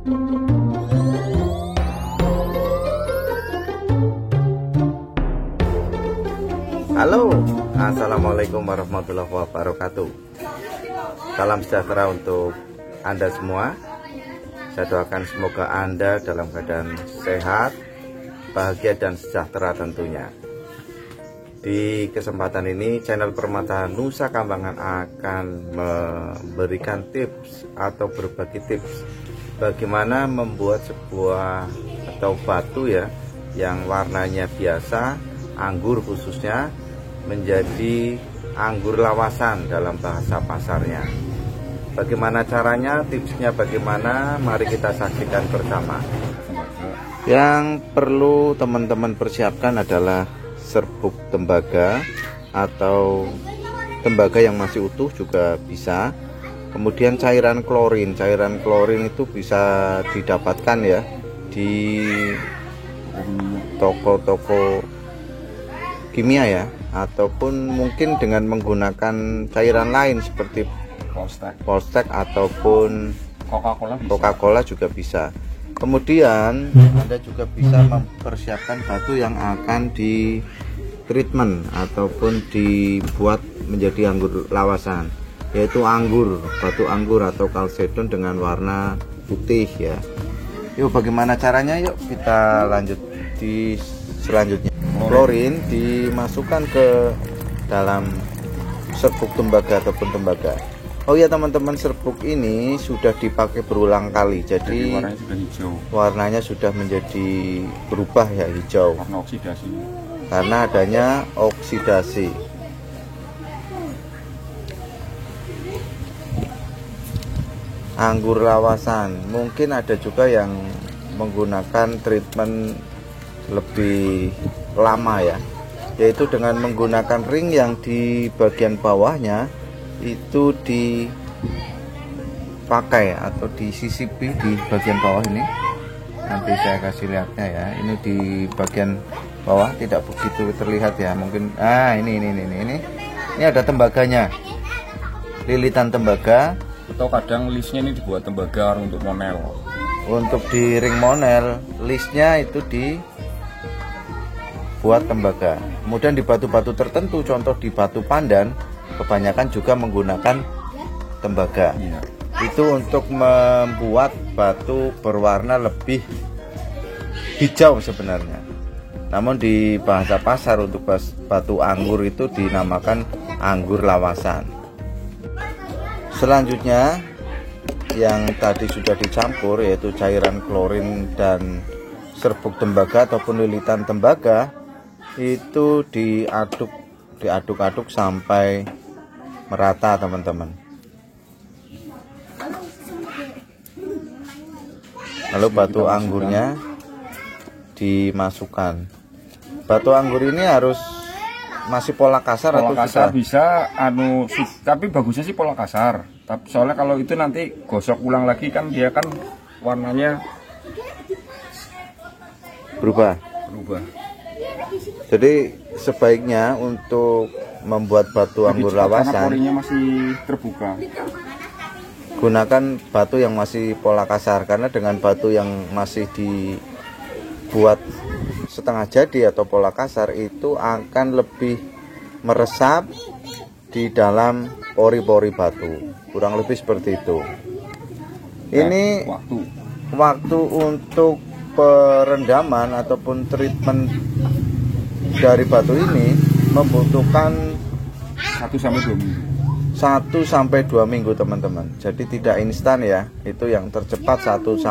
Halo, assalamualaikum warahmatullahi wabarakatuh. Salam sejahtera untuk Anda semua. Saya doakan semoga Anda dalam keadaan sehat, bahagia dan sejahtera tentunya. Di kesempatan ini channel Permata Nusa Kambangan akan memberikan tips atau berbagi tips bagaimana membuat sebuah atau batu ya yang warnanya biasa, anggur khususnya, menjadi anggur lawasan dalam bahasa pasarnya. Bagaimana caranya, tipsnya bagaimana, mari kita saksikan bersama. Yang perlu teman-teman persiapkan adalah serbuk tembaga atau tembaga yang masih utuh juga bisa. Kemudian cairan klorin. Cairan klorin itu bisa didapatkan ya di toko-toko kimia ya, ataupun mungkin dengan menggunakan cairan lain seperti Polstek ataupun Coca-Cola juga bisa. Kemudian Anda juga bisa mempersiapkan batu yang akan di treatment ataupun dibuat menjadi anggur lawasan, yaitu batu anggur atau kalsedon dengan warna putih ya. Yuk, bagaimana caranya? Yuk kita lanjut di selanjutnya. Klorin dimasukkan ke dalam serbuk tembaga ataupun tembaga. Oh ya teman-teman, serbuk ini sudah dipakai berulang kali, jadi warnanya sudah hijau. Warnanya sudah menjadi berubah ya, hijau. Karena oksidasi. Karena adanya oksidasi. Anggur lawasan, mungkin ada juga yang menggunakan treatment lebih lama ya, yaitu dengan menggunakan ring yang di bagian bawahnya itu dipakai atau disisipi di bagian bawah ini. Nanti saya kasih lihatnya ya, ini di bagian bawah tidak begitu terlihat ya, mungkin ini ada tembaganya, lilitan tembaga, atau kadang listnya ini dibuat tembaga untuk monel. Untuk di ring monel listnya itu buat tembaga. Kemudian di batu-batu tertentu, contoh di batu pandan, kebanyakan juga menggunakan tembaga. Ya. Itu untuk membuat batu berwarna lebih hijau sebenarnya. Namun di bahasa pasar untuk batu anggur itu dinamakan anggur lawasan. Selanjutnya yang tadi sudah dicampur, yaitu cairan klorin dan serbuk tembaga ataupun lilitan tembaga, itu diaduk-aduk sampai merata teman-teman. Lalu batu anggurnya dimasukkan. Batu anggur ini harus masih pola kasar atau kasar bisa tapi bagusnya sih pola kasar. Tapi soalnya kalau itu nanti gosok ulang lagi kan dia kan warnanya berubah. Jadi sebaiknya untuk membuat batu anggur lawasan, porinya masih terbuka, gunakan batu yang masih pola kasar, karena dengan batu yang masih dibuat setengah jadi atau pola kasar itu akan lebih meresap di dalam pori-pori batu, kurang lebih seperti itu. Ini waktu untuk perendaman ataupun treatment dari batu ini membutuhkan 1-2 minggu teman-teman. Jadi tidak instan ya, itu yang tercepat 1-2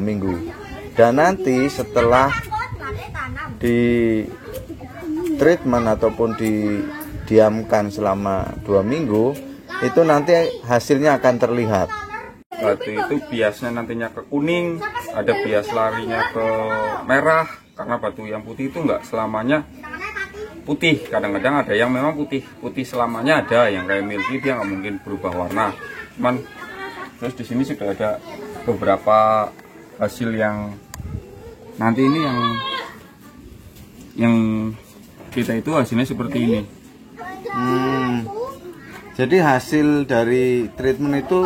minggu. Dan nanti setelah di treatment ataupun didiamkan selama 2 minggu, itu nanti hasilnya akan terlihat. Batu itu biasnya nantinya ke kuning, ada bias larinya ke merah, karena batu yang putih itu enggak selamanya putih. Kadang-kadang ada yang memang putih selamanya, ada yang kayak milky dia nggak mungkin berubah warna. Cuman terus di sini sudah ada beberapa hasil yang nanti ini yang kita itu hasilnya seperti ini. Jadi hasil dari treatment itu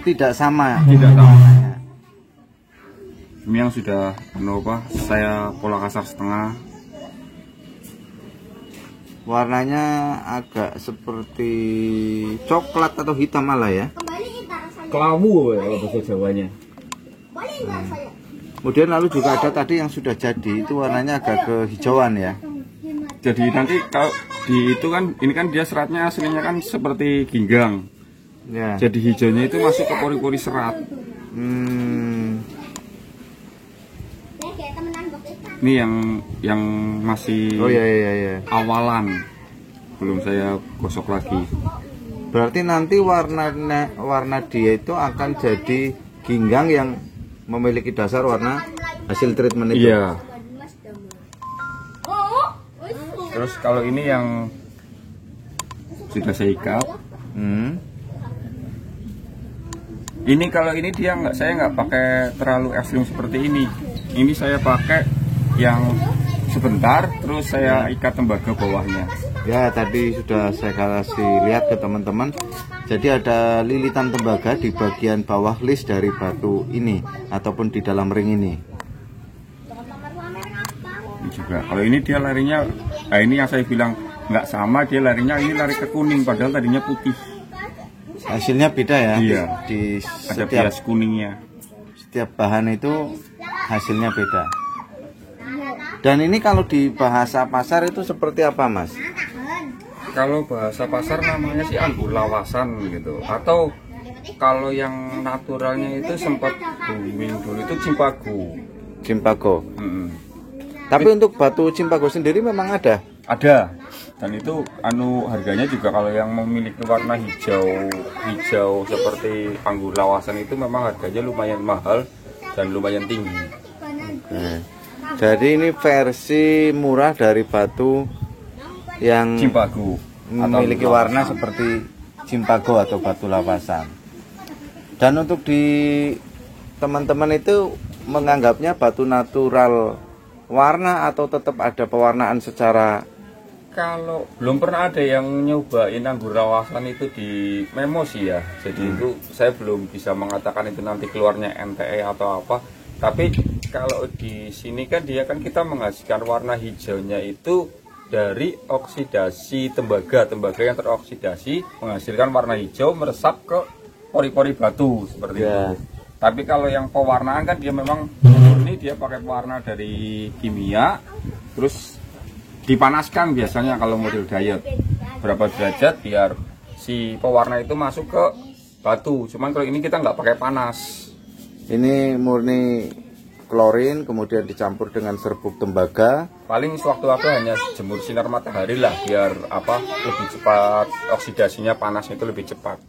tidak sama. Tidak sama. Ini yang sudah saya pola kasar setengah. Warnanya agak seperti coklat atau hitam malah ya. Kelabu ya kalau bahasa Jawanya. Kemudian lalu juga ada tadi yang sudah jadi, itu warnanya agak kehijauan ya. Jadi nanti kalau di itu kan, ini kan dia seratnya aslinya kan seperti ginggang. Ya. Jadi hijaunya itu masuk ke pori-pori serat. Ini yang masih ya. awalan, belum saya gosok lagi. Berarti nanti warna dia itu akan jadi ginggang yang memiliki dasar warna hasil treatment itu. Iya. Terus kalau ini yang sudah saya ikat. Ini kalau ini dia saya nggak pakai terlalu ekstrim seperti ini. Ini saya pakai yang sebentar, terus saya ikat tembaga bawahnya. Ya, tadi sudah saya kasih lihat ke teman-teman. Jadi ada lilitan tembaga di bagian bawah list dari batu ini ataupun di dalam ring ini. Ini juga. Kalau ini dia larinya, nah ini yang saya bilang nggak sama, dia larinya ini lari ke kuning, padahal tadinya putih. Hasilnya beda ya. Iya. Di Ada bias kuningnya. Setiap bahan itu hasilnya beda. Dan ini kalau di bahasa pasar itu seperti apa, Mas? Kalau bahasa pasar namanya sih anggur lawasan gitu. Atau kalau yang naturalnya itu sempat booming dulu itu cimpago. Tapi untuk batu cimpago sendiri memang ada? Ada. Dan itu harganya juga kalau yang memiliki warna hijau seperti anggur lawasan itu memang harganya lumayan mahal dan lumayan tinggi. Jadi ini versi murah dari batu yang cimpago memiliki warna seperti cimpago atau batu lawasan. Dan untuk di teman-teman itu menganggapnya batu natural warna atau tetap ada pewarnaan secara. Kalau belum pernah ada yang nyobain anggur lawasan itu di Memo sih ya. Jadi itu saya belum bisa mengatakan itu nanti keluarnya NTE atau apa. Tapi kalau di sini kan dia kan kita menghasilkan warna hijaunya itu dari oksidasi tembaga yang teroksidasi menghasilkan warna hijau meresap ke pori-pori batu seperti itu. Tapi kalau yang pewarnaan kan dia memang murni, dia pakai pewarna dari kimia, terus dipanaskan biasanya kalau model diet berapa derajat biar si pewarna itu masuk ke batu. Cuman kalau ini kita nggak pakai panas. Ini murni klorin kemudian dicampur dengan serbuk tembaga. Paling sewaktu-waktu hanya jemur sinar matahari lah biar lebih cepat oksidasinya, panasnya itu lebih cepat.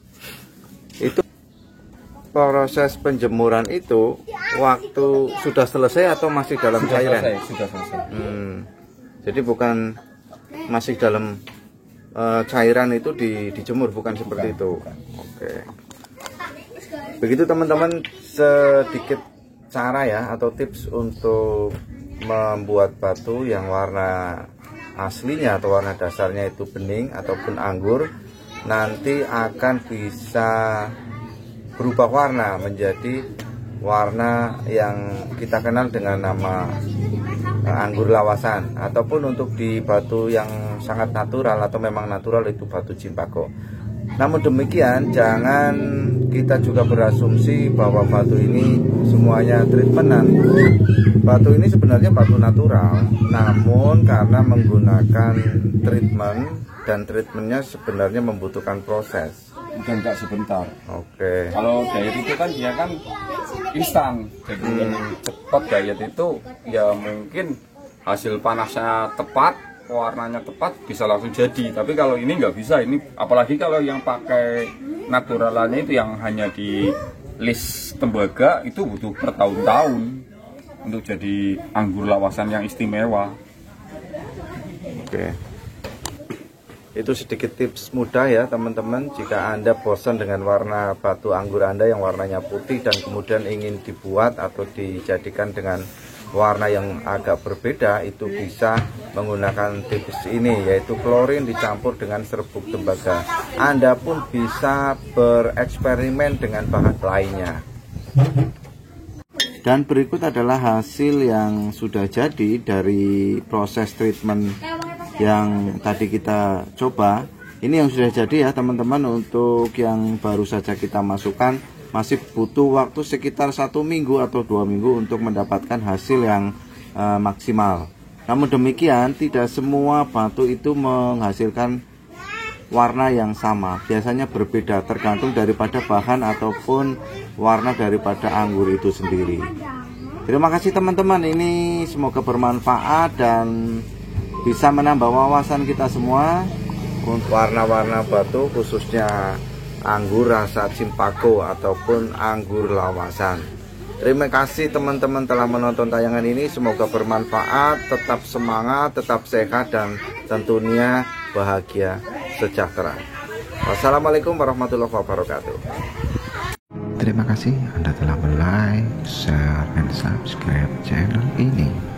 Itu proses penjemuran itu waktu sudah selesai atau masih dalam cairan? Sudah selesai. Jadi bukan masih dalam cairan itu dijemur, bukan seperti itu. Oke. Begitu teman-teman, sedikit cara ya atau tips untuk membuat batu yang warna aslinya atau warna dasarnya itu bening ataupun anggur, nanti akan bisa berubah warna menjadi warna yang kita kenal dengan nama anggur lawasan, ataupun untuk di batu yang sangat natural atau memang natural itu batu cimpago. Namun demikian, jangan kita juga berasumsi bahwa batu ini semuanya treatmentan. Batu ini sebenarnya batu natural, namun karena menggunakan treatment, dan treatmentnya sebenarnya membutuhkan proses. Bukan nggak sebentar. Oke. Kalau diet itu kan dia kan instan, jadi cepat diet itu ya mungkin hasil panasnya tepat, warnanya tepat bisa langsung jadi. Tapi kalau ini nggak bisa, ini apalagi kalau yang pakai naturalannya itu yang hanya di list tembaga itu butuh bertahun-tahun untuk jadi anggur lawasan yang istimewa. Oke. Itu sedikit tips mudah ya teman-teman. Jika Anda bosan dengan warna batu anggur Anda yang warnanya putih dan kemudian ingin dibuat atau dijadikan dengan warna yang agak berbeda, itu bisa menggunakan tips ini, yaitu klorin dicampur dengan serbuk tembaga. Anda pun bisa bereksperimen dengan bahan lainnya. Dan berikut adalah hasil yang sudah jadi dari proses treatment yang tadi kita coba. Ini yang sudah jadi ya teman-teman. Untuk yang baru saja kita masukkan masih butuh waktu sekitar 1 minggu atau 2 minggu untuk mendapatkan hasil yang maksimal. Namun demikian, tidak semua batu itu menghasilkan warna yang sama. Biasanya berbeda tergantung daripada bahan ataupun warna daripada anggur itu sendiri. Terima kasih teman-teman, ini semoga bermanfaat dan bisa menambah wawasan kita semua untuk warna-warna batu, khususnya anggur rasa Cimpako ataupun anggur lawasan. Terima kasih teman-teman telah menonton tayangan ini, semoga bermanfaat, tetap semangat, tetap sehat, dan tentunya bahagia sejahtera. Wassalamualaikum warahmatullahi wabarakatuh. Terima kasih Anda telah like, share, dan subscribe channel ini.